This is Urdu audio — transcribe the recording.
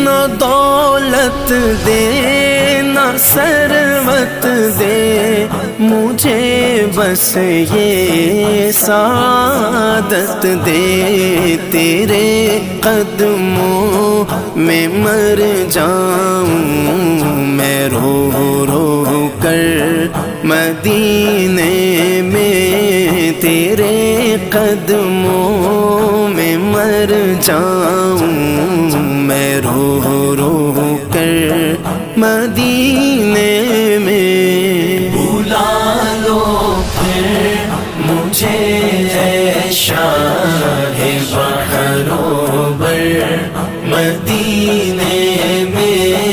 نہ دولت دے نہ ثروت دے مجھے بس یہ سعادت دے، تیرے قدموں میں مر جاؤں میں رو رو کر مدینے میں، تیرے قدموں میں مر جاؤں میں رو رو کر مدینے میں۔ بلا لو پھر مجھے اے شاہ بحر و بر مدینے میں،